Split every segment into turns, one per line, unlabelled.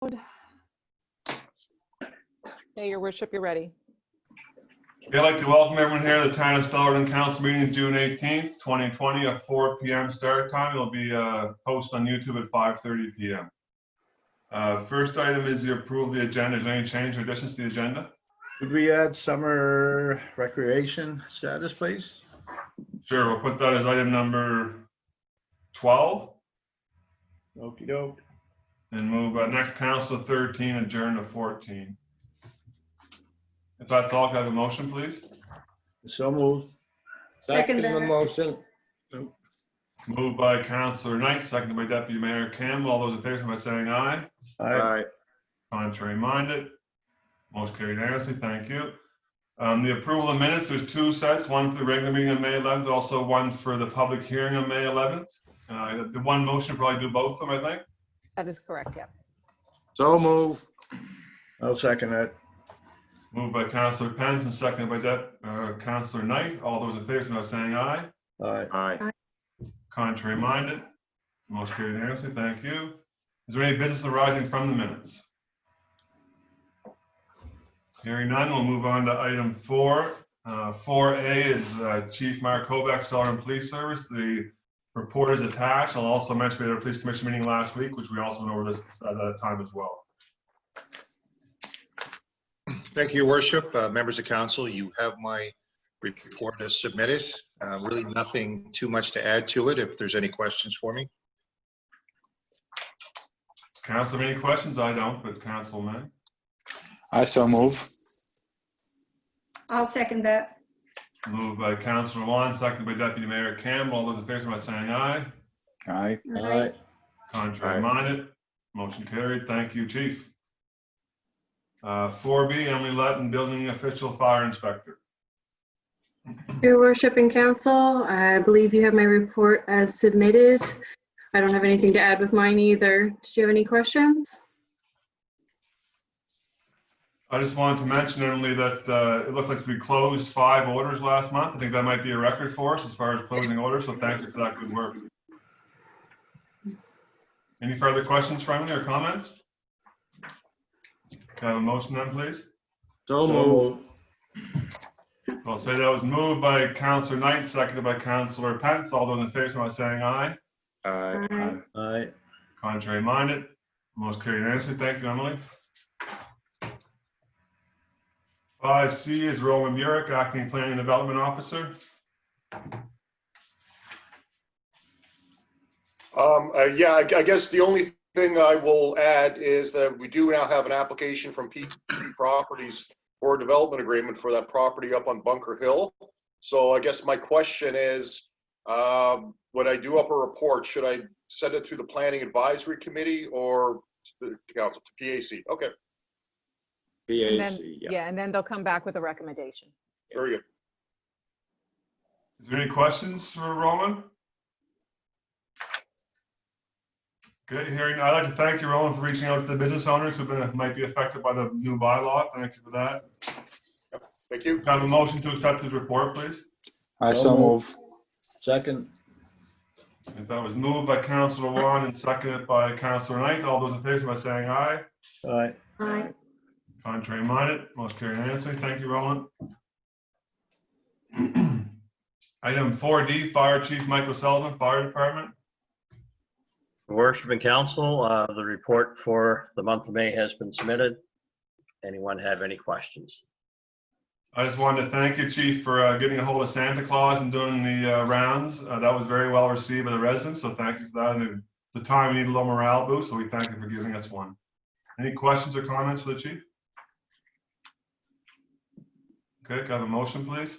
Okay, Your Worship, you're ready.
I'd like to welcome everyone here to the Town of Stellarton Council meeting, June 18th, 2020, at 4 p.m. start time. It'll be posted on YouTube at 5:30 p.m. First item is the approval of the agenda. Is there any change or additions to the agenda?
Could we add summer recreation status, please?
Sure, we'll put that as item number 12
Okey doke.
and move next council 13, adjourn to 14. If that's all, can I have a motion, please?
So moved.
Second
Second
the
that.
motion.
Moved by Councillor Knight, seconded by Deputy Mayor Campbell. All those in favor by saying aye.
Aye.
Contrary minded. Most carried unanimously. Thank you. The approval of minutes, there's two sets, one for the regular meeting on May 11th, also one for the public hearing on May 11th. The one motion probably do both of them, I think.
That is correct, yeah.
So move.
I'll second that.
Moved by Councillor Pence and seconded by Councillor Knight. All those in favor by saying aye.
Aye.
Aye.
Contrary minded. Most carried unanimously. Thank you. Is there any business arising from the minutes? Hearing none, we'll move on to item 4. 4A is Chief Mark Kovac, Stellarton Police Service. The report is attached. I'll also mention we had a police commission meeting last week, which we also went over this at that time as well.
Thank you, Your Worship. Members of council, you have my report as submitted. Really nothing too much to add to it if there's any questions for me.
Council, have any questions? I don't, but Councilman.
I so move.
I'll second that.
Moved by Councillor Wan, seconded by Deputy Mayor Campbell. All those in favor by saying aye.
Aye.
Aye.
Contrary
Aye.
minded. Motion carried. Thank you, Chief. 4B, Emily Letton, Building Official Fire Inspector.
Your Worship and Council, I believe you have my report as submitted. I don't have anything to add with mine either. Did you have any questions?
I just wanted to mention, Emily, that it looked like we closed 5 orders last month. I think that might be a record for us as far as closing orders, so thank you for that good work. Any further questions from you or comments? Can I have a motion then, please?
So move.
I'll say that was moved by Councillor Knight, seconded by Councillor Pence. All those in favor by saying aye.
Aye.
Aye.
Aye.
Contrary minded. Most carried unanimously. Thank you, Emily. 5C is Roland Burek, Acting Planning and Development Officer.
Yeah, I guess the only thing I will add is that we do now have an application from PT Properties for a development agreement for that property up on Bunker Hill. So I guess my question is, when I do up a report, should I send it to the Planning Advisory Committee or to the council, to PAC? Okay,
And then,
PAC,
yeah, and then they'll come back with a recommendation.
very good.
Is there any questions for Roland? Okay, hearing, I'd like to thank you, Roland, for reaching out to the business owners who might be affected by the new bylaw. Thank you for that.
Thank you.
Can I have a motion to accept his report, please?
I so move.
Second.
If that was moved by Councillor Wan and seconded by Councillor Knight, all those in favor by saying aye.
Aye.
Aye.
Contrary minded, most carried unanimously. Thank you, Roland. Item 4D, Fire Chief Michael Sullivan, Fire Department.
Worship and Council, the report for the month of May has been submitted. Anyone have any questions?
I just wanted to thank you, Chief, for getting a hold of Santa Claus and doing the rounds. That was very well received by the residents, so thank you for that. And at the time, we need a little morale boost, so we thank you for giving us one. Any questions or comments for the Chief? Okay, can I have a motion, please?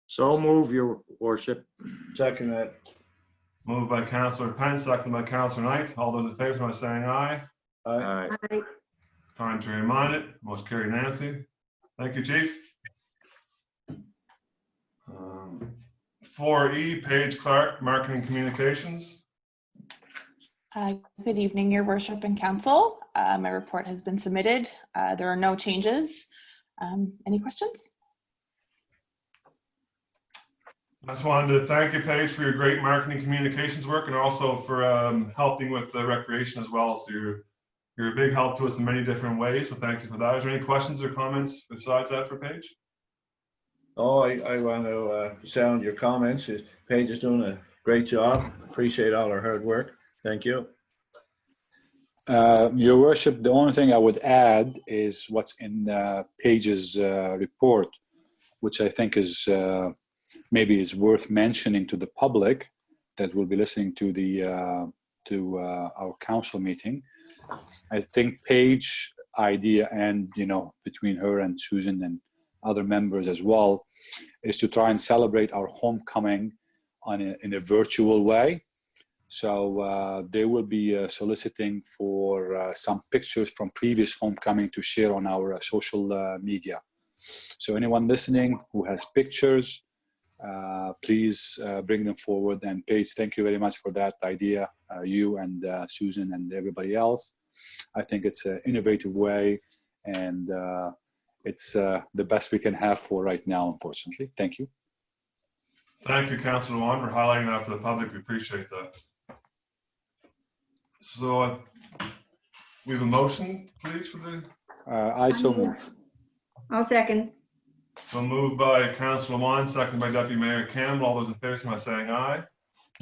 So move, Your Worship.
Second that.
Moved by Councillor Pence, seconded by Councillor Knight. All those in favor by saying aye.
Aye.
Aye.
Aye.
Contrary minded, most carried unanimously. Thank you, Chief. 4E, Paige Clark, Marketing Communications.
Good evening, Your Worship and Council. My report has been submitted. There are no changes. Any questions?
I just wanted to thank you, Paige, for your great marketing communications work and also for helping with the recreation as well. So you're You're a big help to us in many different ways, so thank you for that. Is there any questions or comments besides that for Paige?
Oh, I want to sound your comments. Paige is doing a great job. Appreciate all her hard work. Thank you.
Your worship, the only thing I would add is what's in Paige's report, which I think is maybe is worth mentioning to the public that will be listening to our council meeting. I think Paige idea, and between her and Susan and other members as well, is to try and celebrate our homecoming in a virtual way. So they will be soliciting for some pictures from previous homecoming to share on our social media. So anyone listening who has pictures, please bring them forward. And Paige, thank you very much for that idea, you and Susan and everybody else. I think it's an innovative way, and it's the best we can have for right now, unfortunately. Thank you.
Thank you, Councillor Wan, for highlighting that for the public. We appreciate that. So we have a motion, please, for the...
I so move.
I'll second.
So moved by Councillor Wan, seconded by Deputy Mayor Campbell. All those in favor, by saying aye.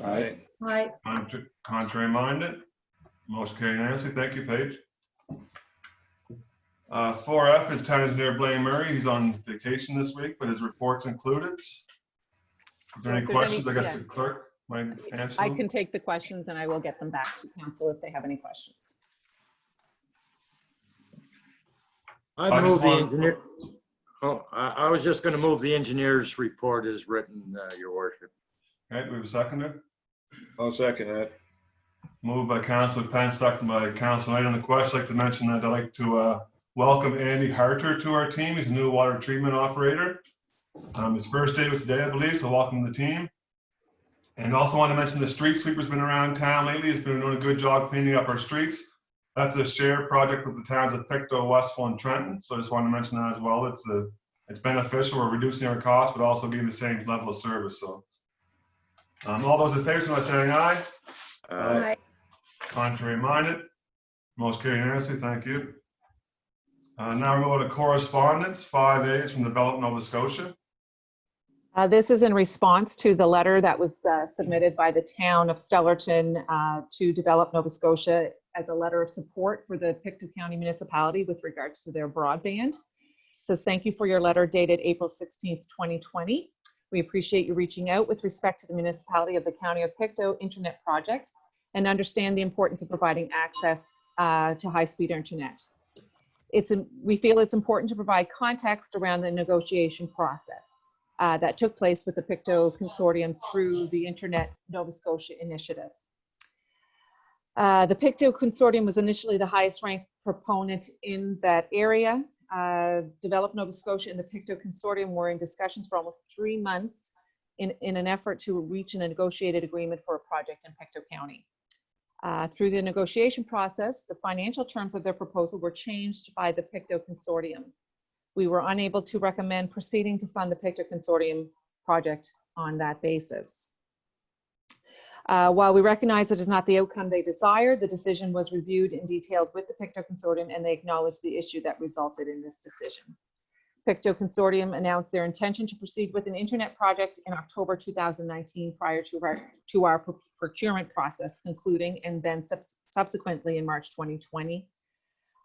Aye.
Aye.
Contrary minded. Motion carried unanimously. Thank you, Paige. 4F is Town Engineer Blaine Murray. He's on vacation this week, but his report's included. Is there any
If there's
questions? I guess
yeah.
the clerk might answer
I
them.
can take the questions and I will get them back to council if they have any questions.
I
I
just
move the
want-
engineer. Oh, I was just going to move the engineer's report as written, Your Worship.
Okay, we have a seconder.
I'll second that.
Moved by Councillor Pence, seconded by Councillor Knight on the question. I'd like to mention that I'd like to welcome Andy Harter to our team. He's a new water treatment operator. His first day was today, I believe, so welcome to the team. And also want to mention the street sweeper's been around town lately. He's been doing a good job cleaning up our streets. That's a shared project with the towns of Pictou, Westville, and Trenton. So I just wanted to mention that as well. It's beneficial. We're reducing our costs, but also giving the same level of service. So all those in favor, by saying aye.
Aye.
Contrary minded. Most carried unanimously. Thank you. Now we're going to correspondence. 5A is from Develop Nova Scotia.
This is in response to the letter that was submitted by the town of Stellarton to Develop Nova Scotia as a letter of support for the Pictou County municipality with regards to their broadband. It says, thank you for your letter dated April 16th, 2020. We appreciate you reaching out with respect to the municipality of the County of Pictou Internet project and understand the importance of providing access to high-speed internet. We feel it's important to provide context around the negotiation process that took place with the Pictou Consortium through the Internet Nova Scotia initiative. The Pictou Consortium was initially the highest ranked proponent in that area. Develop Nova Scotia and the Pictou Consortium were in discussions for almost 3 months in an effort to reach a negotiated agreement for a project in Pictou County. Through the negotiation process, the financial terms of their proposal were changed by the Pictou Consortium. We were unable to recommend proceeding to fund the Pictou Consortium project on that basis. While we recognize it is not the outcome they desired, the decision was reviewed in detail with the Pictou Consortium and they acknowledged the issue that resulted in this decision. Pictou Consortium announced their intention to proceed with an internet project in October 2019 prior to our procurement process concluding, and then subsequently in March 2020.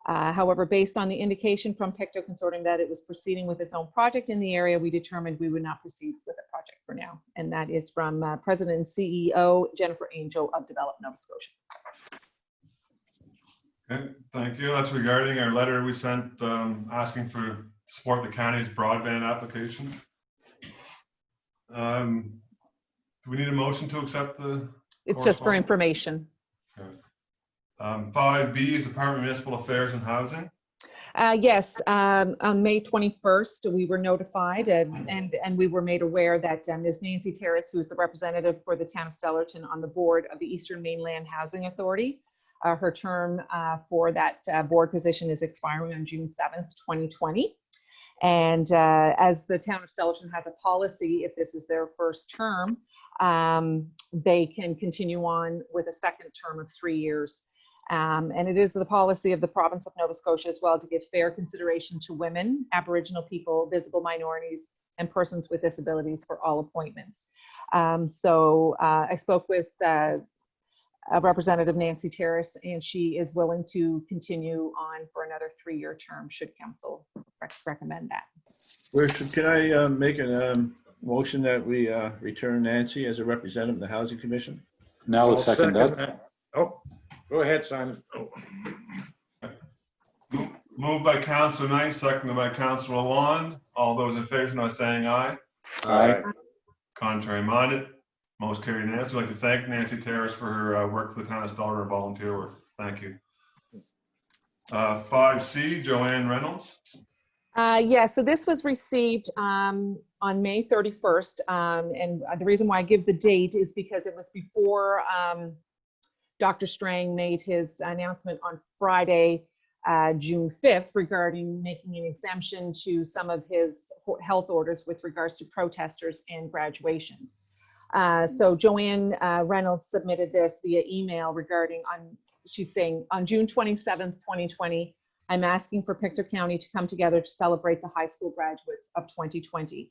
However, based on the indication from Pictou Consortium that it was proceeding with its own project in the area, we determined we would not proceed with the project for now. And that is from President and CEO Jennifer Angel of Develop Nova Scotia.
Okay, thank you. That's regarding our letter we sent asking for support the county's broadband application. Do we need a motion to accept the?
It's just for
correspondence?
information.
Okay. 5B is Department of Municipal Affairs and Housing.
Yes, on May 21st, we were notified and we were made aware that Ms. Nancy Terrace, who is the representative for the town of Stellarton on the board of the Eastern Mainland Housing Authority, her term for that board position is expiring on June 7th, 2020. And as the town of Stellarton has a policy, if this is their first term, they can continue on with a second term of 3 years. And it is the policy of the province of Nova Scotia as well to give fair consideration to women, Aboriginal people, visible minorities, and persons with disabilities for all appointments. I spoke with Representative Nancy Terrace, and she is willing to continue on for another 3-year term should council recommend that.
Can I make a motion that we return Nancy as a representative of the Housing Commission?
Now I'll second that.
Oh, go ahead, Simon. Oh.
Moved by Councillor Knight, seconded by Councillor Lalonde. All those in favor, by saying aye.
Aye.
Contrary minded. Most carried unanimously. I'd like to thank Nancy Terrace for her work for the town of Stellarton, her volunteer work. Thank you. 5C, Joanne Reynolds.
Yeah, so this was received on May 31st. And the reason why I give the date is because it was before Dr. Strang made his announcement on Friday, June 5th, regarding making an exemption to some of his health orders with regards to protesters and graduations. So Joanne Reynolds submitted this via email regarding, she's saying, on June 27th, 2020, I'm asking for Pictou County to come together to celebrate the high school graduates of 2020.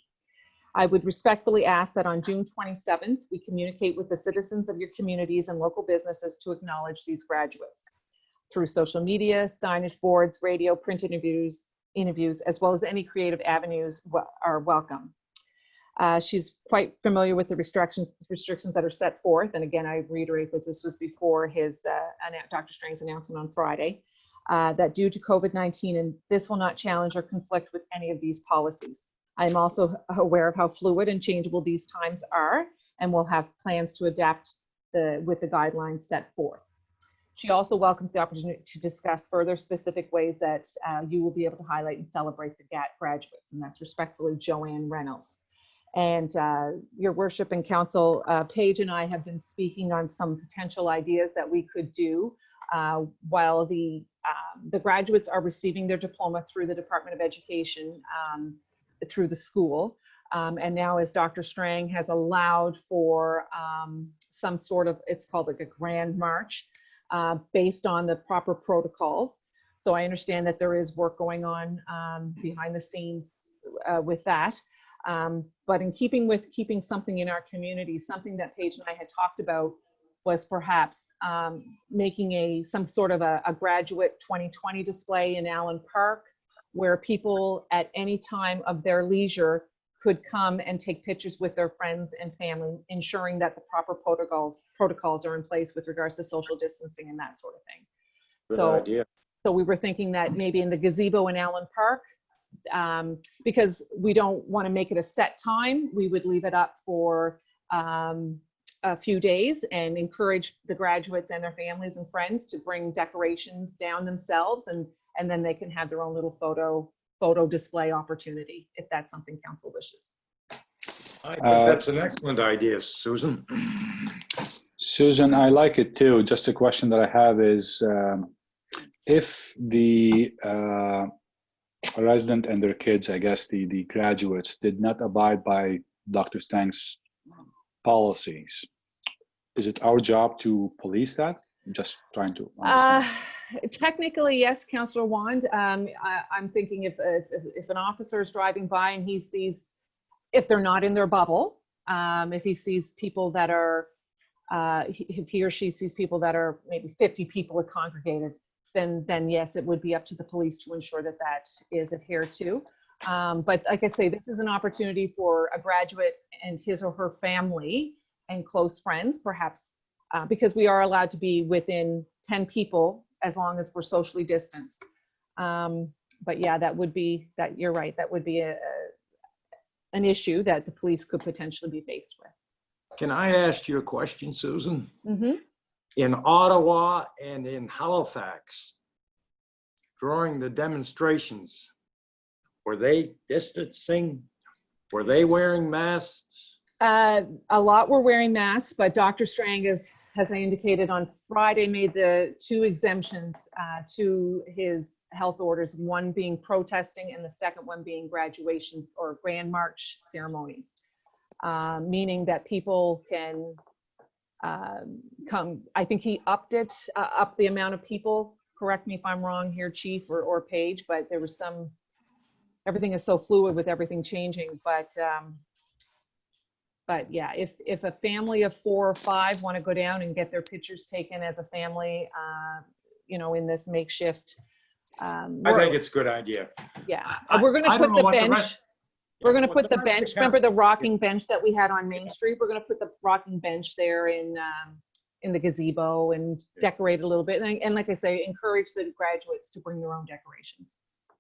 I would respectfully ask that on June 27th, we communicate with the citizens of your communities and local businesses to acknowledge these graduates. Through social media, signage boards, radio, print interviews, as well as any creative avenues are welcome. She's quite familiar with the restrictions that are set forth. And again, I reiterate that this was before his Dr. Strang's announcement on Friday, that due to COVID-19, and this will not challenge or conflict with any of these policies. I'm also aware of how fluid and changeable these times are, and we'll have plans to adapt with the guidelines set forth. She also welcomes the opportunity to discuss further specific ways that you will be able to highlight and celebrate the graduates, and that's respectfully Joanne Reynolds. And your worship and council, Paige and I have been speaking on some potential ideas that we could do while the graduates are receiving their diploma through the Department of Education, through the school. And now as Dr. Strang has allowed for some sort of, it's called like a grand march based on the proper protocols. So I understand that there is work going on behind the scenes with that. But in keeping with keeping something in our community, something that Paige and I had talked about was perhaps making some sort of a graduate 2020 display in Allen Park, where people at any time of their leisure could come and take pictures with their friends and family, ensuring that the proper protocols are in place with regards to social distancing and that sort of thing.
Good idea.
So we were thinking that maybe in the gazebo in Allen Park, because we don't want to make it a set time, we would leave it up for a few days and encourage the graduates and their families and friends to bring decorations down themselves, and then they can have their own little photo display opportunity if that's something council wishes.
I think that's an excellent idea, Susan.
Susan, I like it too. Just a question that I have is, if the resident and their kids, I guess the graduates, did not abide by Dr. Strang's policies, is it our job to police that? I'm just trying to understand.
Technically, yes, Councillor Wand. I'm thinking if an officer is driving by and he sees, if they're not in their bubble, if he sees people that are, if he or she sees people that are maybe 50 people are congregated, then yes, it would be up to the police to ensure that that is adhered to. But like I say, this is an opportunity for a graduate and his or her family and close friends, perhaps, because we are allowed to be within 10 people as long as we're socially distanced. But yeah, you're right, that would be an issue that the police could potentially be faced with.
Can I ask you a question, Susan?
Mm-hmm.
In Ottawa and in Halifax, during the demonstrations, were they distancing? Were they wearing masks?
A lot were wearing masks, but Dr. Strang, as I indicated on Friday, made the 2 exemptions to his health orders, one being protesting and the second one being graduation or grand march ceremonies, meaning that people can I think he upped the amount of people. Correct me if I'm wrong here, Chief or Paige, but there was everything is so fluid with everything changing. But yeah, if a family of 4 or 5 want to go down and get their pictures taken as a family, in this makeshift.
I think it's a good idea.
Yeah, we're going to
I don't
put
know
the
what the
bench.
rest-
We're going to
what
put
the
the
rest of
bench.
the
Remember the rocking bench that we had on Main Street? We're going to put the rocking bench there in the gazebo and decorate a little bit. And like I say, encourage the graduates to bring their own decorations.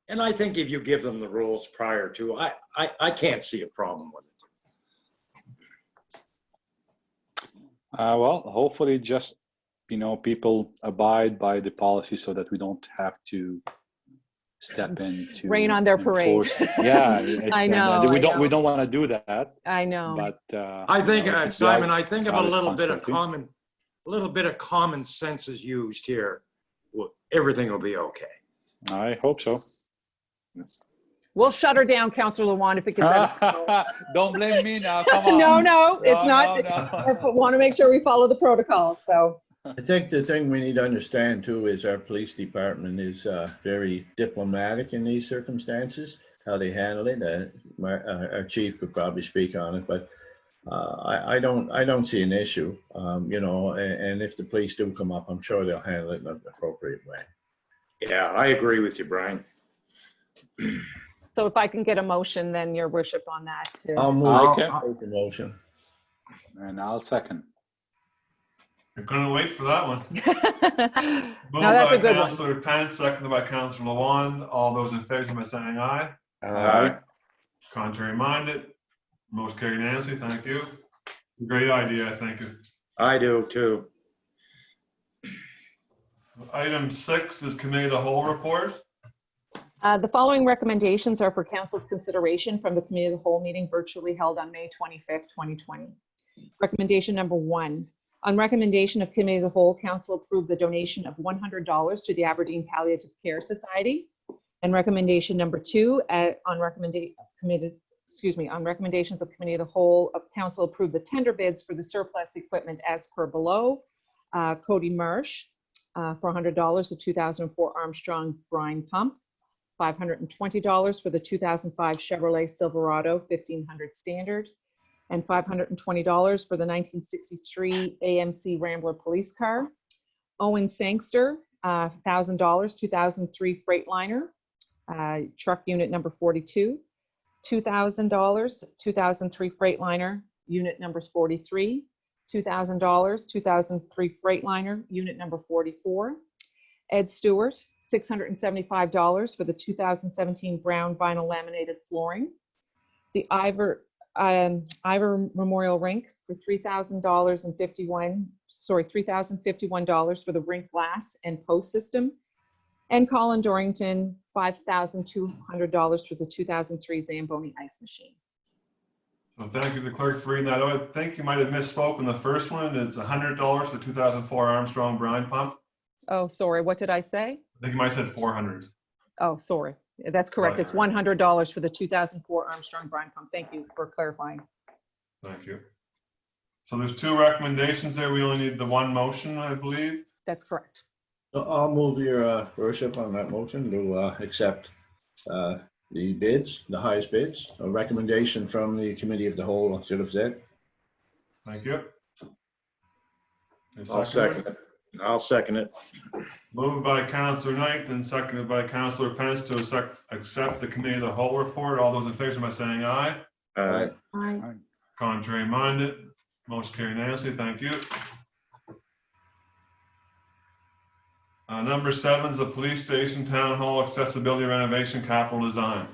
And I think if you give them the rules prior to, I can't see a problem with it.
Well, hopefully just, people abide by the policy so that we don't have to step in to
Rain on their parade.
enforce. Yeah,
I know.
we don't want to do that.
I know.
But
I think,
it's
Simon,
our-
I think if
our
a little bit of
responsibility.
common sense is used here, everything will be okay.
I hope so.
We'll shut her down, Councillor Lewan, if it gets out of control.
Don't blame me now. Come on.
No, it's not.
No.
Want to make sure we follow the protocol. So.
I think the thing we need to understand too is our police department is very diplomatic in these circumstances, how they handle it. Our chief could probably speak on it, but I don't see an issue, and if the police do come up, I'm sure they'll handle it in an appropriate way.
Yeah, I agree with you, Brian.
So if I can get a motion, then your worship on that.
I'll move
Okay.
the motion.
And I'll second.
You're gonna wait for that one.
Now that's a
Moved by
good one.
Councillor Pence, seconded by Councillor Lewan. All those in favor by saying aye.
Aye.
Contrary minded. Most carried unanimously. Thank you. Great idea, I think.
I do too.
Item 6 is committee of the whole report.
The following recommendations are for council's consideration from the committee of the whole meeting virtually held on May 25th, 2020. Recommendation number 1. On recommendation of committee of the whole, council approved the donation of $100 to the Aberdeen Palliative Care Society. And recommendation number 2, on recommendations of committee of the whole, council approved the tender bids for the surplus equipment as per below. Cody Marsh for $100, the 2004 Armstrong brine pump. $520 for the 2005 Chevrolet Silverado 1500 Standard, and $520 for the 1963 AMC Rambler police car. Owen Sangster, $1,000, 2003 Freightliner, truck unit number 42. $2,000, 2003 Freightliner, unit number 43. $2,000, 2003 Freightliner, unit number 44. Ed Stewart, $675 for the 2017 brown vinyl laminated flooring. The Ivor Memorial Rink for $3,051 for the rink glass and post system. And Colin Dorrington, $5,200 for the 2003 Zamboni ice machine.
So thank you to the clerk for reading that. I think you might have misspoke in the first one. It's $100 for the 2004 Armstrong brine pump.
Oh, sorry, what did I say?
I think you might have said 400.
Oh, sorry, that's correct. It's $100 for the 2004 Armstrong brine pump. Thank you for clarifying.
Thank you. So there's 2 recommendations there. We only need the 1 motion, I believe.
That's correct.
So I'll move your worship on that motion to accept the bids, the highest bids, a recommendation from the committee of the whole, I should have said.
Thank you.
I'll second it. I'll second it.
Moved by Councillor Knight and seconded by Councillor Pence to accept the committee of the whole report. All those in favor by saying aye.
Aye.
Aye.
Contrary minded. Most carried unanimously. Thank you. Number 7 is the police station town hall accessibility renovation capital design.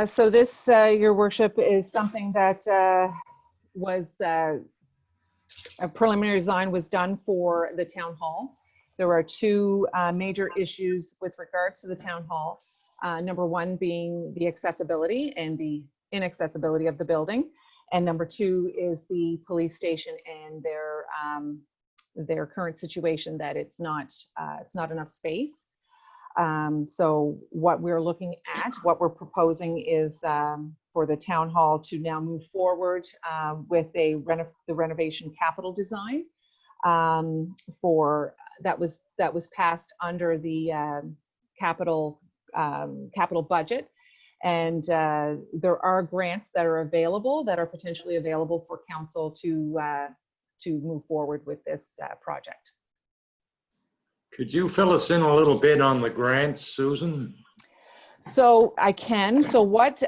So this, your worship, is something that was a preliminary design was done for the town hall. There are 2 major issues with regards to the town hall. Number 1 being the accessibility and the inaccessibility of the building. And number 2 is the police station and their current situation that it's not enough space. So what we're looking at, what we're proposing is for the town hall to now move forward with the renovation capital design that was passed under the capital budget. And there are grants that are available, that are potentially available for council to move forward with this project.
Could you fill us in a little bit on the grants, Susan?
So I can. So what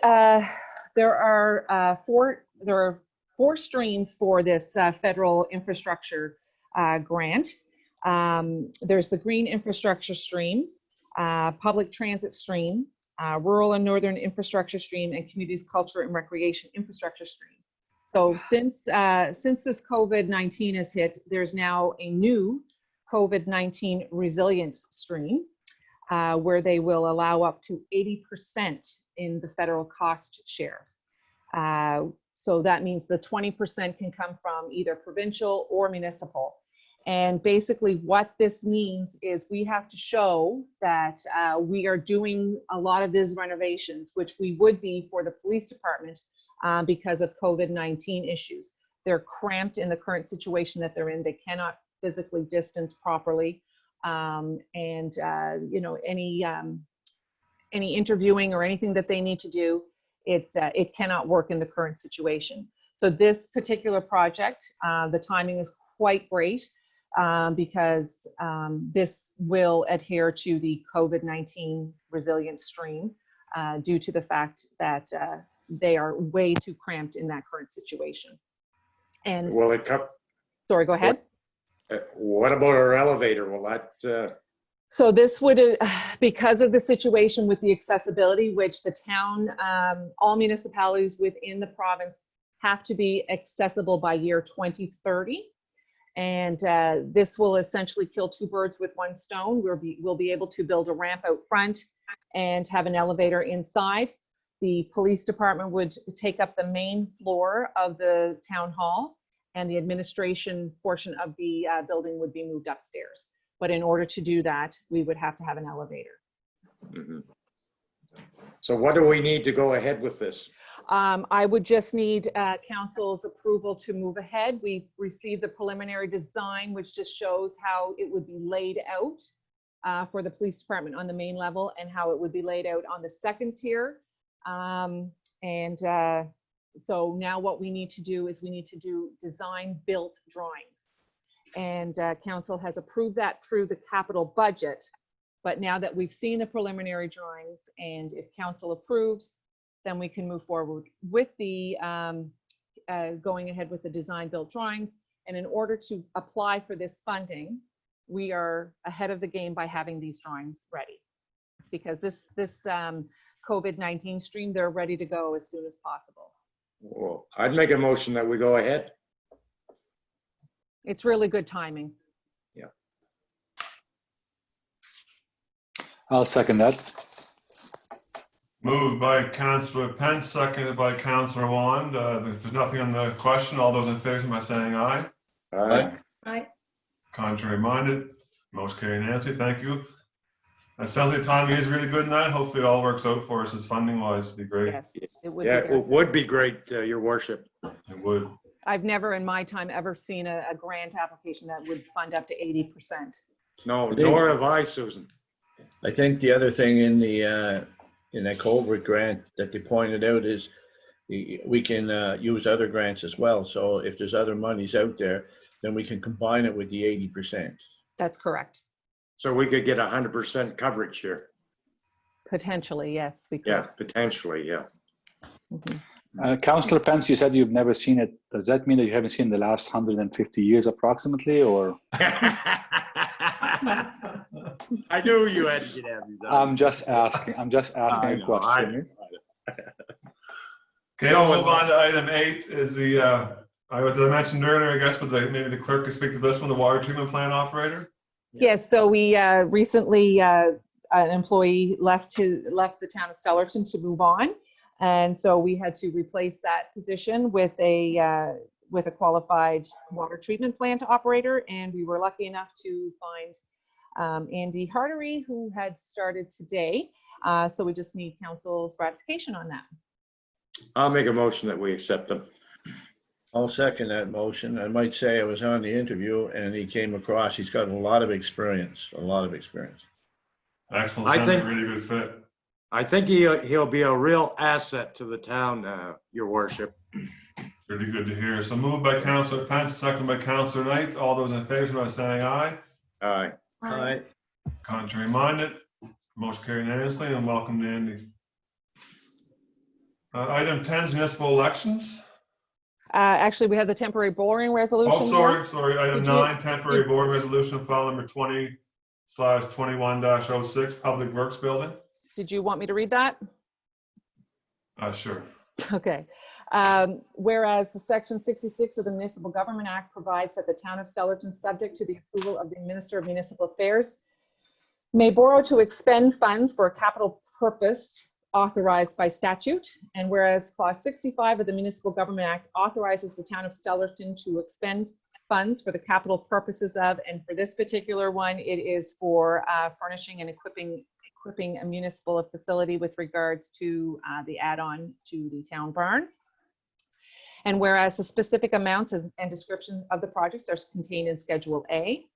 there are four streams for this federal infrastructure grant. There's the green infrastructure stream, public transit stream, rural and northern infrastructure stream, and communities culture and recreation infrastructure stream. So since this COVID-19 has hit, there's now a new COVID-19 resilience stream where they will allow up to 80% in the federal cost share. So that means the 20% can come from either provincial or municipal. And basically what this means is we have to show that we are doing a lot of these renovations, which we would be for the police department because of COVID-19 issues. They're cramped in the current situation that they're in. They cannot physically distance properly. You know, any interviewing or anything that they need to do, it cannot work in the current situation. So this particular project, the timing is quite great because this will adhere to the COVID-19 resilience stream due to the fact that they are way too cramped in that current situation. And
Will it come?
Sorry, go ahead.
What about our elevator? Will that?
So this would, because of the situation with the accessibility, which the town, all municipalities within the province have to be accessible by year 2030. And this will essentially kill two birds with one stone. We'll be able to build a ramp out front and have an elevator inside. The police department would take up the main floor of the town hall, and the administration portion of the building would be moved upstairs. But in order to do that, we would have to have an elevator.
Mm-hmm. So what do we need to go ahead with this?
I would just need council's approval to move ahead. We received the preliminary design, which just shows how it would be laid out for the police department on the main level and how it would be laid out on the second tier. So now what we need to do is we need to do design built drawings. And council has approved that through the capital budget. But now that we've seen the preliminary drawings, and if council approves, then we can move forward with the going ahead with the design built drawings. And in order to apply for this funding, we are ahead of the game by having these drawings ready, because this COVID-19 stream, they're ready to go as soon as possible.
Well, I'd make a motion that we go ahead.
It's really good timing.
Yeah.
I'll second that.
Moved by Councillor Pence, seconded by Councillor Wand. If there's nothing on the question, all those in favor by saying aye.
Aye.
Aye.
Contrary minded, motion carried. Nancy, thank you. It sounds like timing is really good in that. Hopefully it all works out for us as funding wise. It'd be great.
Yes, it would.
Yeah,
be
it would be great, Your Worship.
It would.
I've never in my time ever seen a grant application that would fund up to 80%.
No, nor have I, Susan.
I think the other thing in that culvert grant that they pointed out is we can use other grants as well. So if there's other monies out there, then we can combine it with the 80%.
That's correct.
So we could get 100% coverage here.
Potentially, yes, we could.
Yeah, potentially, yeah.
Mhm.
Councillor Pence, you said you've never seen it. Does that mean that you haven't seen the last 150 years approximately, or?
I knew you had to get heavy.
I'm just asking a question.
Okay, we'll move on to item 8 is the, as I mentioned earlier, I guess, but maybe the clerk could speak to this one, the water treatment plant operator.
Yes, so we recently, an employee left the town of Stellarton to move on. And so we had to replace that position with a qualified water treatment plant operator. And we were lucky enough to find Andy Hartery, who had started today. So we just need council's ratification on that.
I'll make a motion that we accept them.
I'll second that motion. I might say I was on the interview and he came across, he's got a lot of experience, a lot of experience.
Excellent.
I
Sounds like
think-
a really good fit.
I think he'll be a real asset to the town, your worship.
Really good to hear. So moved by Councillor Pence, second by Councillor Knight. All those in favor, by saying aye.
Aye.
Aye.
Contrary minded, motion carried unanimously, and welcome to Andy. Item 10 is municipal elections.
Actually, we have the temporary boring resolution.
Oh, sorry. Item
Did you-
9, temporary board resolution, file number 20/21-06, Public Works Building.
Did you want me to read that?
Sure.
Okay. Whereas the Section 66 of the Municipal Government Act provides that the town of Stellarton, subject to the approval of the Minister of Municipal Affairs, may borrow to expend funds for a capital purpose authorized by statute. And whereas Clause 65 of the Municipal Government Act authorizes the town of Stellarton to expend funds for the capital purposes of, and for this particular one, it is for furnishing and equipping a municipal facility with regards to the add-on to the town barn. And whereas the specific amounts and description of the projects are contained in Schedule A,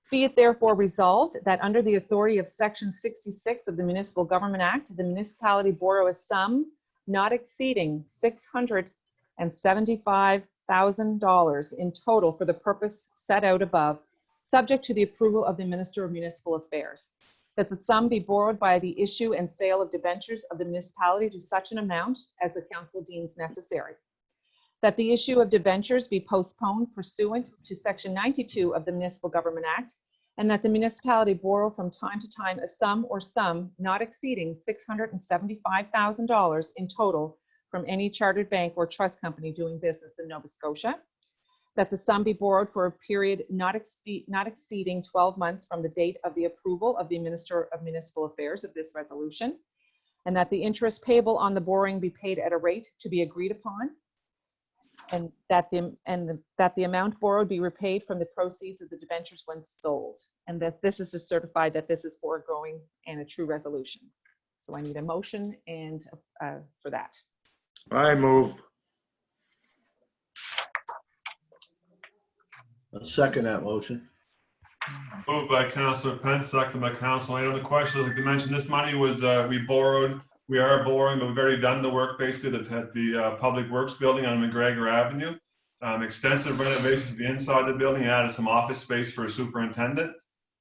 be it therefore resolved that under the authority of Section 66 of the Municipal Government Act, the municipality borrow a sum not exceeding $675,000 in total for the purpose set out above, subject to the approval of the Minister of Municipal Affairs. That the sum be borrowed by the issue and sale of debentures of the municipality to such an amount as the council deems necessary. That the issue of debentures be postponed pursuant to Section 92 of the Municipal Government Act, and that the municipality borrow from time to time a sum or sum not exceeding $675,000 in total from any chartered bank or trust company doing business in Nova Scotia. That the sum be borrowed for a period not exceeding 12 months from the date of the approval of the Minister of Municipal Affairs of this resolution, and that the interest payable on the borrowing be paid at a rate to be agreed upon, and that the amount borrowed be repaid from the proceeds of the debentures when sold, and that this is to certify that this is foregoing and a true resolution. So I need a motion and for that.
I move.
I'll second that motion.
Moved by Councillor Pence, second by Councillor Knight. On the question, I'd like to mention this money was, we are borrowing, but we've already done the work basically at the Public Works Building on McGregor Avenue. Extensive renovations to the inside of the building, added some office space for a superintendent.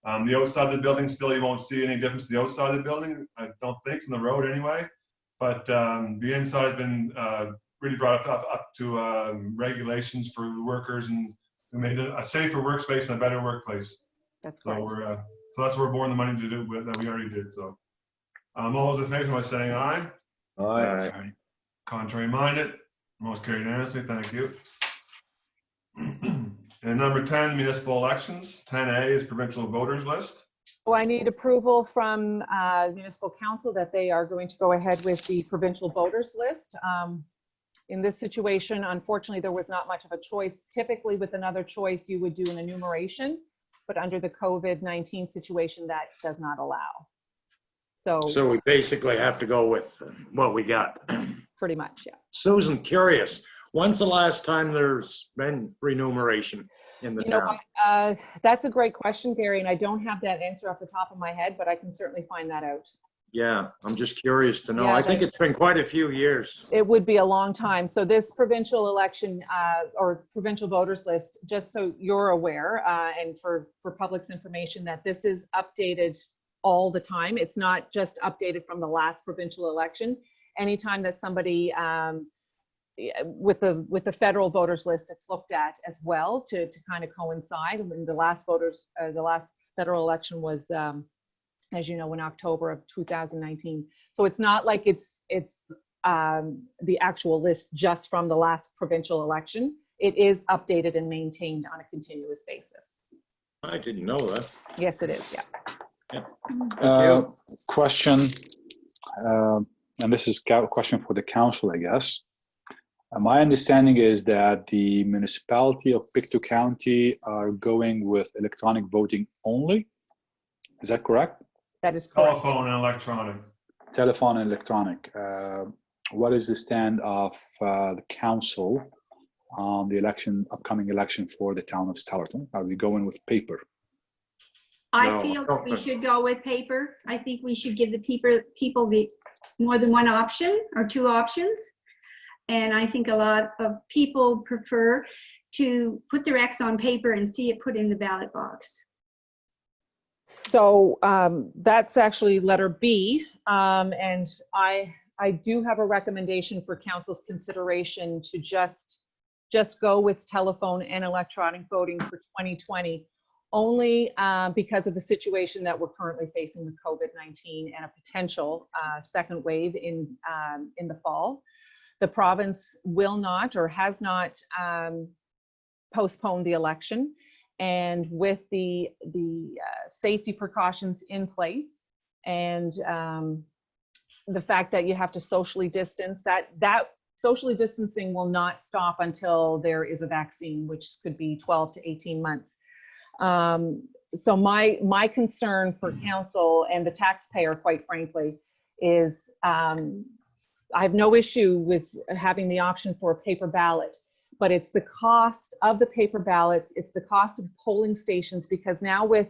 The outside of the building, still you won't see any difference to the outside of the building, I don't think, from the road anyway. But the inside has been really brought up to regulations for the workers, and we made it a safer workspace and a better workplace.
That's
So
correct.
so that's what we're borrowing the money to do that we already did. So all those in favor by saying aye.
Aye.
Contrary minded, most carried unanimously. Thank you. And number 10, municipal elections. 10A is provincial voters list.
So I need approval from municipal council that they are going to go ahead with the provincial voters list. In this situation, unfortunately, there was not much of a choice. Typically, with another choice, you would do an enumeration, but under the COVID-19 situation, that does not allow.
So we basically have to go with what we got.
Pretty much, yeah.
Susan, curious, when's the last time there's been remuneration in the
You know
town?
what, that's a great question, Gary, and I don't have that answer off the top of my head, but I can certainly find that out.
Yeah, I'm just curious to know.
Yeah,
I think it's been quite a few years.
It would be a long time. So this provincial election or provincial voters list, just so you're aware, and for public's information, that this is updated all the time. It's not just updated from the last provincial election. Anytime that somebody with the federal voters list, it's looked at as well to kind of coincide. And the last federal election was, as you know, in October of 2019. So it's not like it's the actual list just from the last provincial election. It is updated and maintained on a continuous basis.
I didn't know that.
Yes, it is. Yeah.
Question, and this is a question for the council, I guess. My understanding is that the municipality of Pictou County are going with electronic voting only. Is that correct?
That is correct.
Telephone and electronic.
Telephone and electronic. What is the stand of the council on the upcoming election for the town of Stellarton? Are we going with paper?
I
No,
feel
I don't
we
think-
should go with paper. I think we should give the people the more than one option or two options. And I think a lot of people prefer to put their X on paper and see it put in the ballot box.
So that's actually letter B. And I do have a recommendation for council's consideration to just go with telephone and electronic voting for 2020, only because of the situation that we're currently facing with COVID-19 and a potential second wave in the fall. The province will not or has not postponed the election. And with the safety precautions in place and the fact that you have to socially distance, that socially distancing will not stop until there is a vaccine, which could be 12 to 18 months. So my concern for council and the taxpayer, quite frankly, is I have no issue with having the option for a paper ballot, but it's the cost of the paper ballots, it's the cost of polling stations, because now with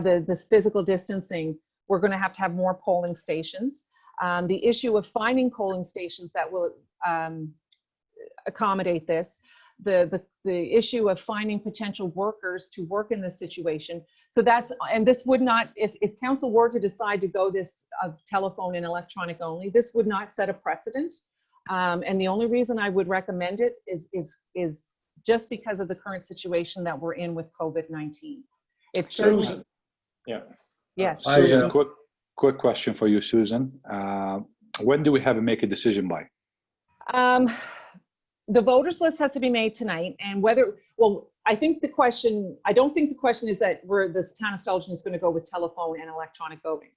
this physical distancing, we're going to have more polling stations. The issue of finding polling stations that will accommodate this, the issue of finding potential workers to work in this situation. So and this would not, if council were to decide to go this telephone and electronic only, this would not set a precedent. And the only reason I would recommend it is just because of the current situation that we're in with COVID-19. It's certainly,
Susan. Yeah.
yes.
Susan, quick question for you, Susan. When do we have to make a decision by?
The voters list has to be made tonight, and I don't think the question is that this town of Stellarton is going to go with telephone and electronic voting.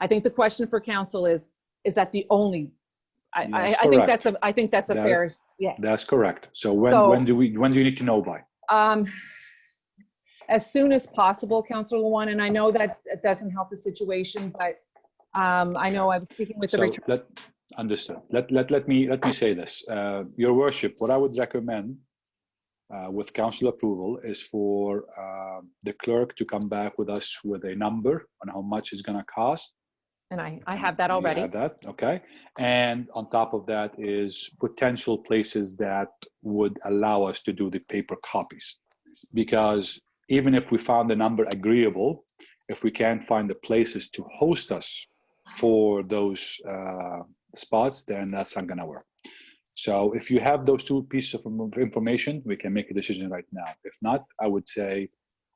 I think the question for council is that the only, I think that's a fair, yes.
That's correct. So when do you need to know by?
As soon as possible, Councillor Luan, and I know that doesn't help the situation, but I know I was speaking with the return.
Understood. Let me say this. Your worship, what I would recommend with council approval is for the clerk to come back with us with a number on how much it's going to cost.
And I have that already.
You have that, okay. And on top of that is potential places that would allow us to do the paper copies. Because even if we found the number agreeable, if we can't find the places to host us for those spots, then that's not going to work. So if you have those two pieces of information, we can make a decision right now. If not, I would say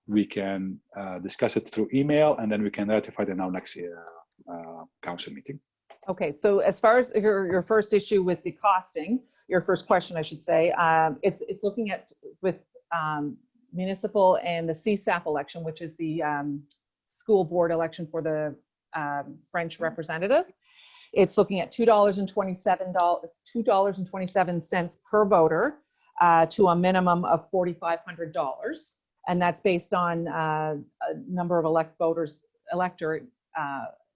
we can discuss it through email, and then we can ratify it in our next council meeting.
Okay, so as far as your first issue with the costing, your first question, I should say, it's looking at with municipal and the CSAP election, which is the school board election for the French representative. It's looking at $2.27 per voter to a minimum of $4,500, and that's based on a number of electorate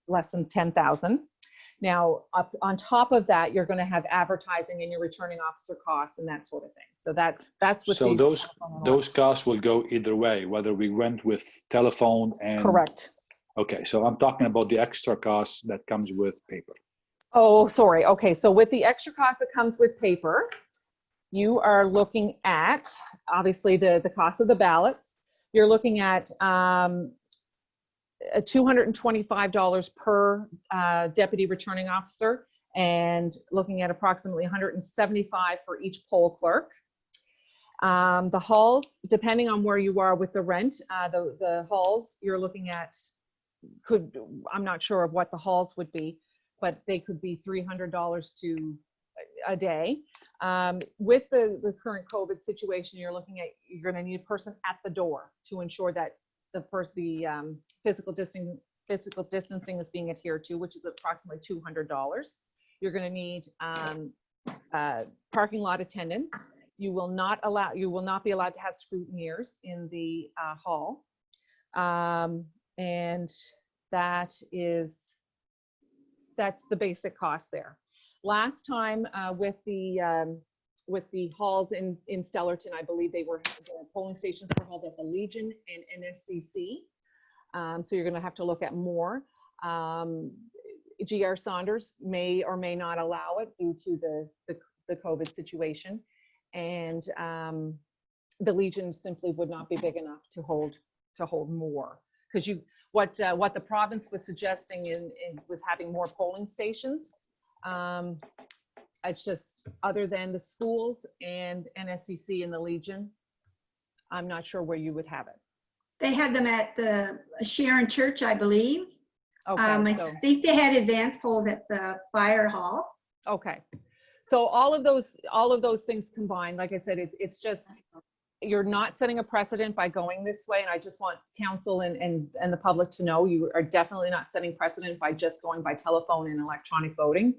less than 10,000. Now, on top of that, you're going to have advertising and your returning officer costs and that sort of thing. So that's what.
So those costs will go either way, whether we went with telephone and.
Correct.
Okay, so I'm talking about the extra cost that comes with paper.
Oh, sorry. Okay, so with the extra cost that comes with paper, you are looking at, obviously, the cost of the ballots. You're looking at $225 per deputy returning officer, and looking at approximately $175 for each poll clerk. The halls, depending on where you are with the rent, the halls you're looking at I'm not sure of what the halls would be, but they could be $300 to a day. With the current COVID situation, you're going to need a person at the door to ensure that the physical distancing is being adhered to, which is approximately $200. You're going to need parking lot attendants. You will not be allowed to have scrutineers in the hall. And that's the basic cost there. Last time with the halls in Stellarton, I believe the polling stations were held at the Legion and NSCC. So you're going to have to look at more. GR Saunders may or may not allow it due to the COVID situation. And the Legion simply would not be big enough to hold more. Because what the province was suggesting was having more polling stations. It's just, other than the schools and NSCC and the Legion, I'm not sure where you would have it.
They had them at the Sharon Church, I believe.
Okay,
I
so,
think they had advanced polls at the fire hall.
okay. So all of those things combined, like I said, it's just, you're not setting a precedent by going this way. And I just want council and the public to know you are definitely not setting precedent by just going by telephone and electronic voting.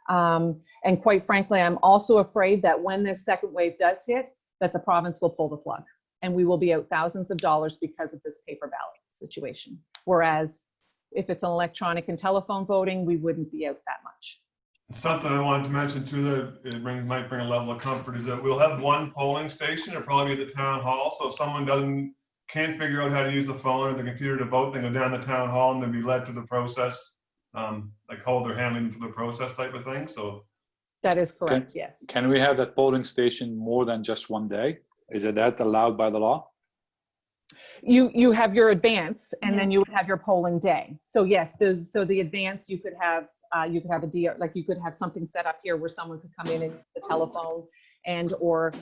And quite frankly, I'm also afraid that when this second wave does hit, that the province will pull the plug and we will be out thousands of dollars because of this paper ballot situation. Whereas if it's an electronic and telephone voting, we wouldn't be out that much.
Something I wanted to mention too that might bring a level of comfort is that we'll have one polling station. It'll probably be at the town hall. So if someone can't figure out how to use the phone or the computer to vote, they go down to the town hall and they'll be led through the process, like hold their hand in for the process type of thing. So
that is correct. Yes.
Can we have that polling station more than just one day? Is that allowed by the law?
You have your advance, and then you would have your polling day. So yes, so the advance you could have a DR, like you could have something set up here where someone could come in and use the telephone and or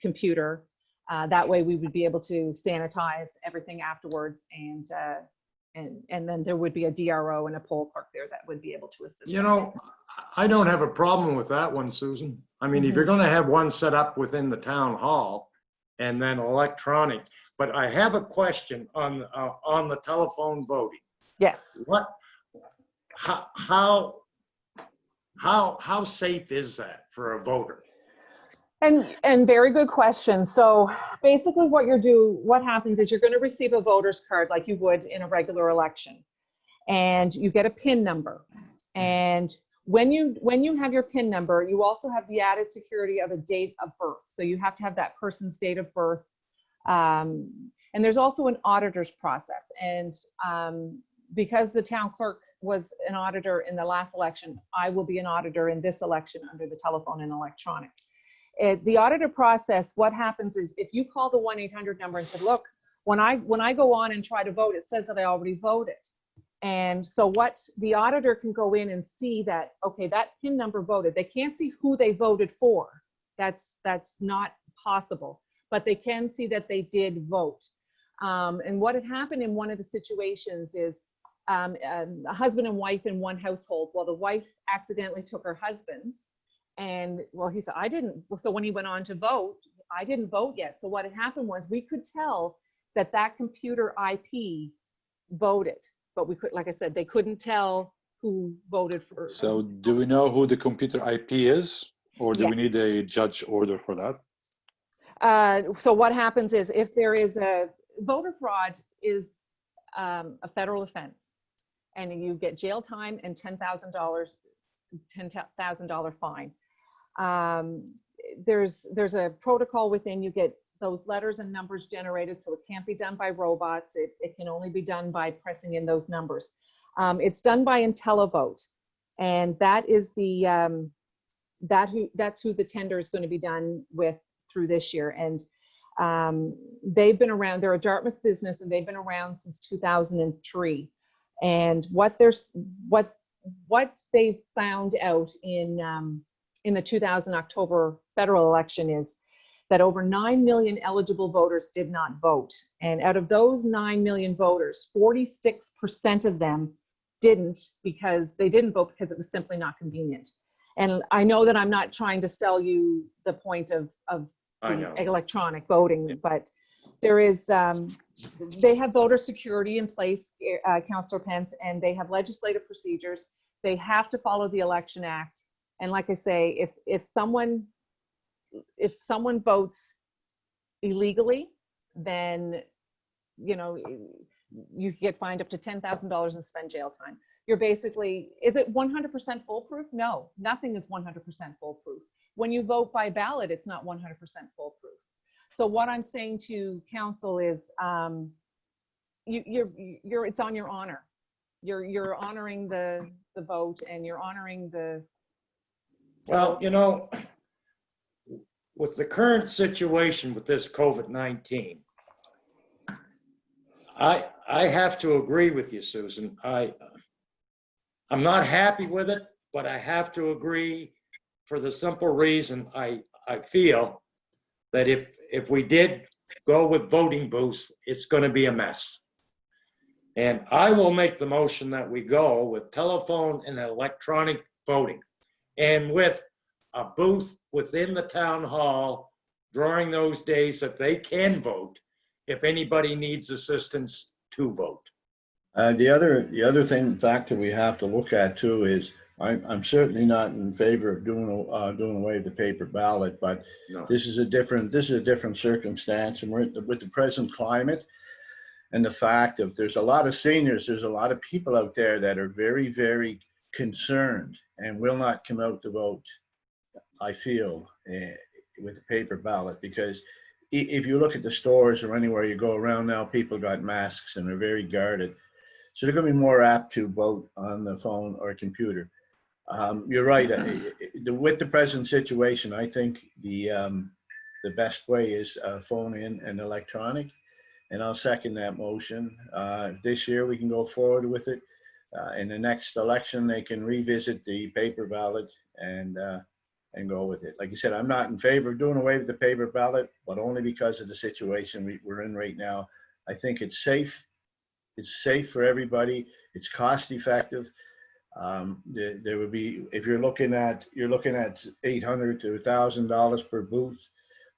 computer. That way we would be able to sanitize everything afterwards, and then there would be a DRO and a poll clerk there that would be able to assist.
You know, I don't have a problem with that one, Susan. I mean, if you're going to have one set up within the town hall and then electronic, but I have a question on the telephone voting.
Yes.
How safe is that for a voter?
And very good question. So basically what happens is you're going to receive a voter's card like you would in a regular election, and you get a PIN number. And when you have your PIN number, you also have the added security of a date of birth. So you have to have that person's date of birth. And there's also an auditor's process. And because the town clerk was an auditor in the last election, I will be an auditor in this election under the telephone and electronic. The auditor process, what happens is if you call the 1-800 number and said, look, when I go on and try to vote, it says that I already voted. And so what the auditor can go in and see that, okay, that PIN number voted. They can't see who they voted for. That's not possible, but they can see that they did vote. And what had happened in one of the situations is a husband and wife in one household. Well, the wife accidentally took her husband's, and well, he said, I didn't. So when he went on to vote, I didn't vote yet. So what had happened was we could tell that computer IP voted, but we could, like I said, they couldn't tell who voted for.
So do we know who the computer IP is, or do we
Yes.
need a judge order for that?
So what happens is if there is voter fraud is a federal offense, and you get jail time and $10,000 fine. There's a protocol within, you get those letters and numbers generated, so it can't be done by robots. It can only be done by pressing in those numbers. It's done by IntelliVote, and that is that's who the tender is going to be done with through this year. And they've been around. They're a Dartmouth business, and they've been around since 2003. And what they found out in the 2000 October federal election is that over 9 million eligible voters did not vote. And out of those 9 million voters, 46% of them didn't vote because it was simply not convenient. And I know that I'm not trying to sell you the point of electronic voting, but there is, they have voter security in place, Councillor Pence, and they have legislative procedures. They have to follow the Election Act. And like I say, if someone votes illegally, then, you know, you could get fined up to $10,000 and spend jail time. You're basically, is it 100% foolproof? No, nothing is 100% foolproof. When you vote by ballot, it's not 100% foolproof. So what I'm saying to council is, it's on your honor. You're honoring the vote, and you're honoring the.
Well, you know, with the current situation with this COVID-19, I have to agree with you, Susan. I'm not happy with it, but I have to agree for the simple reason I feel that if we did go with voting booths, it's going to be a mess. And I will make the motion that we go with telephone and electronic voting, and with a booth within the town hall during those days that they can vote, if anybody needs assistance to vote.
The other thing, factor we have to look at too is, I'm certainly not in favor of doing away with the paper ballot, but
No.
this is a different circumstance, and with the present climate, and the fact of there's a lot of seniors, there's a lot of people out there that are very, very concerned and will not come out to vote, I feel, with the paper ballot, because if you look at the stores or anywhere you go around now, people got masks and are very guarded. So they're going to be more apt to vote on the phone or computer. You're right. With the present situation, I think the best way is phone in and electronic. And I'll second that motion. This year we can go forward with it. In the next election, they can revisit the paper ballot and go with it. Like you said, I'm not in favor of doing away with the paper ballot, but only because of the situation we're in right now. I think it's safe. It's safe for everybody. It's cost effective. There would be, if you're looking at $800 to $1,000 per booth.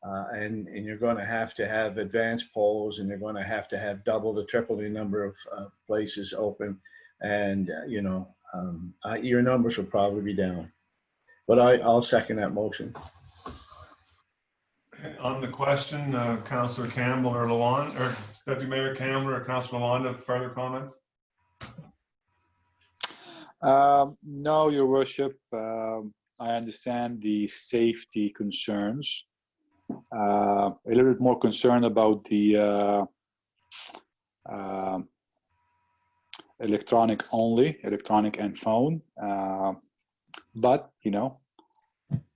And you're going to have advanced polls, and you're going to have double to triple the number of places open, and your numbers will probably be down. But I'll second that motion.
On the question, Councillor Campbell or Lawand, or Deputy Mayor Campbell or Councillor Lawand, have further comments?
No, Your Worship. I understand the safety concerns. A little bit more concerned about the electronic and phone. But,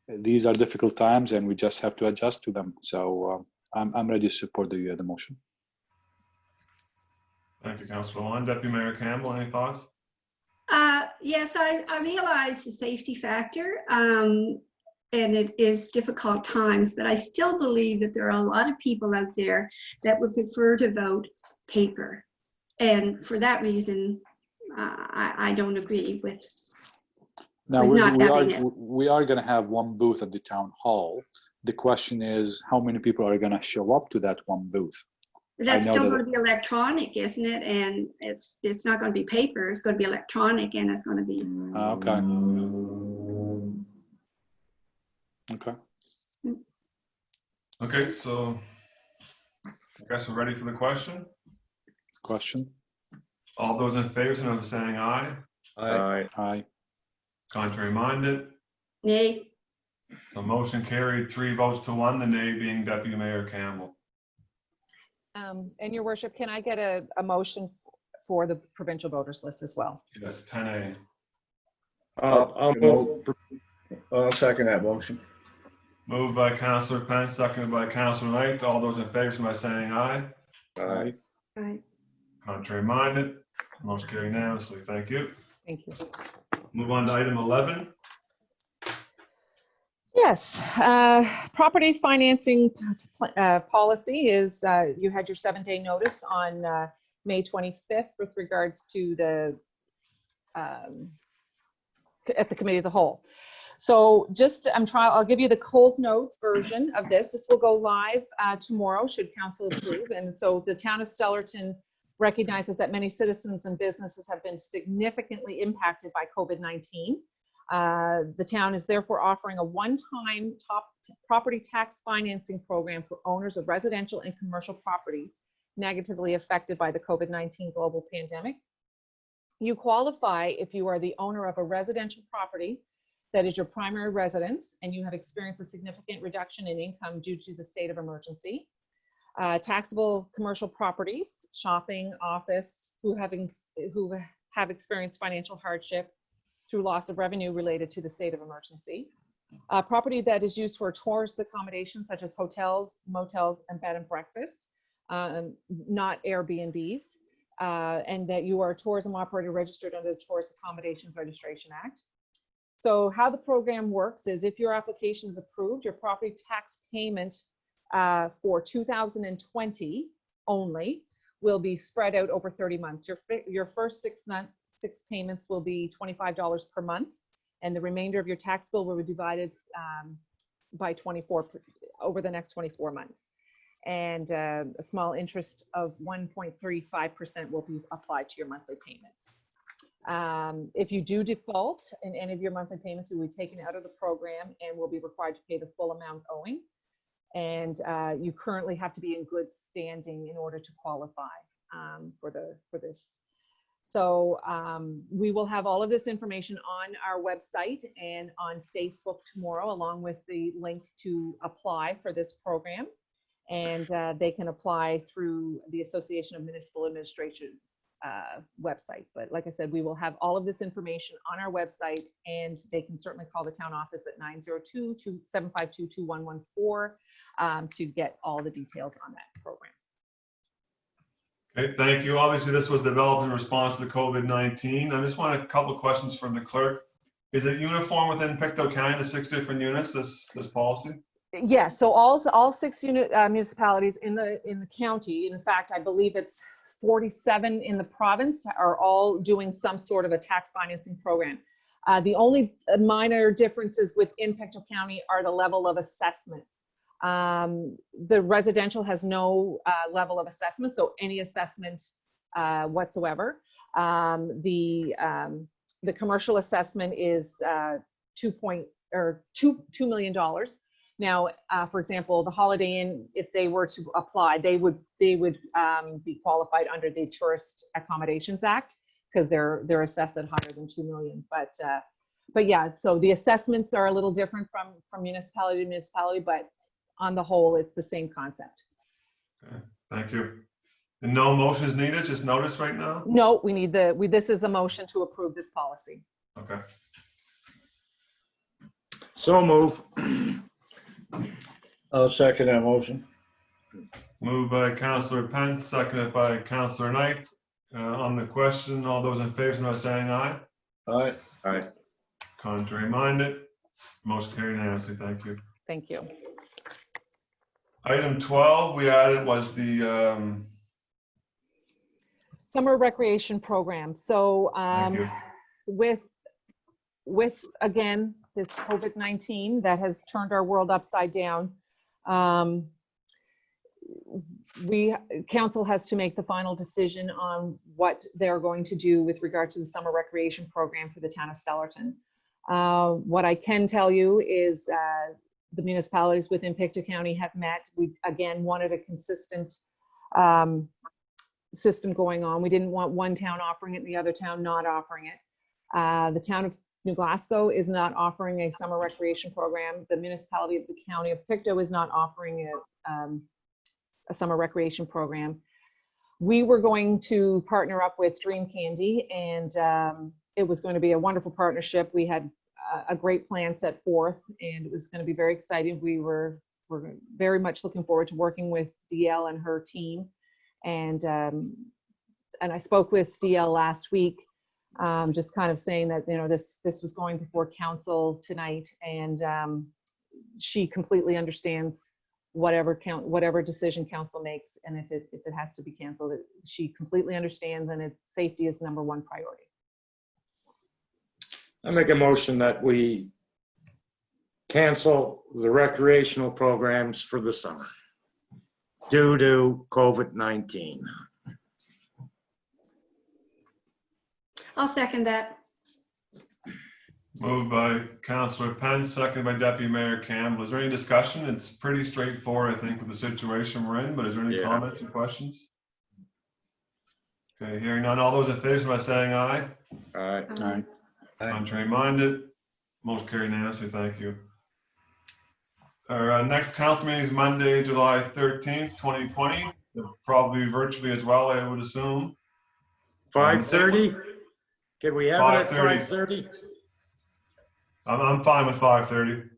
these are difficult times and we just have to adjust to them. So I'm ready to support the motion.
Thank you, Councillor Lawand. Deputy Mayor Campbell, any thoughts?
Yes, I realize the safety factor. And it is difficult times, but I still believe that there are a lot of people out there that would prefer to vote paper. And for that reason, I don't agree with
Now, we are going to have one booth at the town hall. The question is, how many people are going to show up to that one booth?
That's still going to be electronic, isn't it? And it's not going to be paper. It's going to be electronic, and it's going to be.
Okay. Okay.
Okay, so I guess we're ready for the question. All those in favor, signify by saying aye.
Aye.
Contrary minded.
Nay.
So motion carried, 3 votes to 1, the nay being Deputy Mayor Campbell.
And Your Worship, can I get a motion for the provincial voters list as well?
Yes, 10A.
I'll second that motion.
Moved by Councillor Pence, seconded by Councillor Knight. All those in favor, signify by saying aye.
Aye.
Aye.
Contrary minded. Motion carried unanimously. Thank you.
Thank you.
Move on to item 11.
Yes, property financing policy is, you had your 7-day notice on May 25th with regards to the, at the Committee of the Whole. So just, I'll give you the Cold Notes version of this. This will go live tomorrow, should council approve. And so the town of Stellarton recognizes that many citizens and businesses have been significantly impacted by COVID-19. The town is therefore offering a one-time property tax financing program for owners of residential and commercial properties negatively affected by the COVID-19 global pandemic. You qualify if you are the owner of a residential property that is your primary residence and you have experienced a significant reduction in income due to the state of emergency. Taxable commercial properties, shopping, office, who have experienced financial hardship through loss of revenue related to the state of emergency. Property that is used for tourist accommodations such as hotels, motels, and bed and breakfasts, not Airbnbs, and that you are a tourism operator registered under the Tourist Accommodations Registration Act. So how the program works is if your application is approved, your property tax payment for 2020 only will be spread out over 30 months. Your first 6 payments will be $25 per month, and the remainder of your tax bill will be divided by 24 over the next 24 months. And a small interest of 1.35% will be applied to your monthly payments. If you do default in any of your monthly payments, you will be taken out of the program and will be required to pay the full amount owing. And you currently have to be in good standing in order to qualify for this. So we will have all of this information on our website and on Facebook tomorrow, along with the link to apply for this program. And they can apply through the Association of Municipal Administration's website. But like I said, we will have all of this information on our website, and they can certainly call the town office at 902-752-2114 to get all the details on that program.
Okay, thank you. Obviously, this was developed in response to the COVID-19. I just want a couple of questions from the clerk. Is it uniform within Pictou County, the 6 different units, this policy?
Yes, so all 6 municipalities in the county, in fact, I believe it's 47 in the province, are all doing some sort of a tax financing program. The only minor differences within Pictou County are the level of assessments. The residential has no level of assessment, so any assessment whatsoever. The commercial assessment is $2 million. Now, for example, the Holiday Inn, if they were to apply, they would be qualified under the Tourist Accommodations Act because they're assessed at higher than 2 million. But yeah, so the assessments are a little different from municipality to municipality, but on the whole, it's the same concept.
Okay, thank you. And no motion is needed, just notice right now?
No, we need this is a motion to approve this policy.
Okay.
So move.
I'll second that motion.
Moved by Councillor Pence, seconded by Councillor Knight. On the question, all those in favor by saying aye.
Aye.
Aye.
Contrary minded, motion carried unanimously. Thank you.
Thank you.
Item 12 we added was the
Summer recreation program. So
thank you.
with again, this COVID-19 that has turned our world upside down, council has to make the final decision on what they're going to do with regard to the summer recreation program for the town of Stellarton. What I can tell you is the municipalities within Pictou County have met. We again wanted a consistent system going on. We didn't want one town offering it and the other town not offering it. The town of New Glasgow is not offering a summer recreation program. The municipality of the county of Pictou is not offering a summer recreation program. We were going to partner up with Dream Candy, and it was going to be a wonderful partnership. We had a great plan set forth, and it was going to be very exciting. We're very much looking forward to working with DL and her team. And I spoke with DL last week, just kind of saying that, you know, this was going before council tonight, and she completely understands whatever decision council makes, and if it has to be canceled, she completely understands, and safety is #1 priority.
I make a motion that we cancel the recreational programs for the summer due to COVID-19.
I'll second that.
Moved by Councillor Pence, seconded by Deputy Mayor Campbell. Is there any discussion? It's pretty straightforward, I think, with the situation we're in, but is there any comments or questions? Okay, hearing none. All those in favor by saying aye.
All right.
All right.
Contrary minded. Motion carried unanimously. Thank you. Our next council meeting is Monday, July 13th, 2020. It'll probably be virtually as well, I would assume.
5:30? Can we have it at
5:30.
5:30?
I'm fine with 5:30.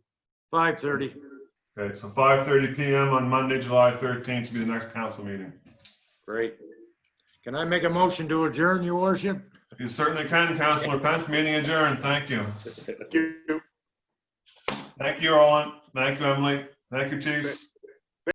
5:30.
Okay, so 5:30 PM on Monday, July 13th to be the next council meeting.
Great. Can I make a motion to adjourn, your worship?
You certainly can, Councillor Pence. Meeting adjourned. Thank you.
Thank you.
Thank you, Roland. Thank you, Emily. Thank you, Chiefs.